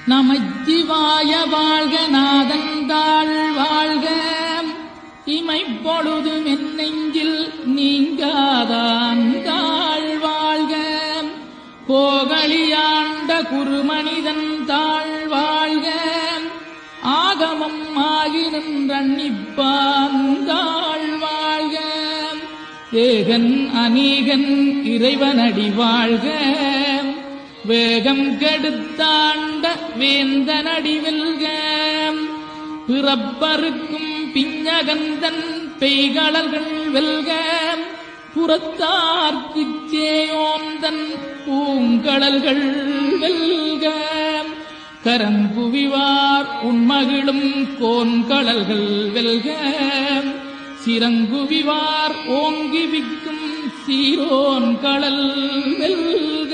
நமச்சிவாய வாழ்க நாதந்தாள் வாழ்க இமைப்பொழுதும் என் நெஞ்சில் நீங்காதான் தாழ் வாழ்க கோகலியாண்ட குருமனிதன் தாழ் வாழ்க ஆகமம் ஆகி நின்றன்னிப்பான் தாழ் வாழ்க ஏகன் அநீகன் இறைவனடி வாழ்க வேகம் கெடுத்தாண்ட வேந்தனடி வெல்க பிறப்பருக்கும் பிஞகந்தன் பெய்களர்கள் வெல்க புறத்தார்க்குச் சேயோந்தன் பூங்கடல்கள் வெல்க கரங்குவிவார் உண்மகிழும் கோன்கடல்கள் வெல்க சிறங்குவிவார் ஓங்கி விக்கும் சீரோன் கடல் வெல்க.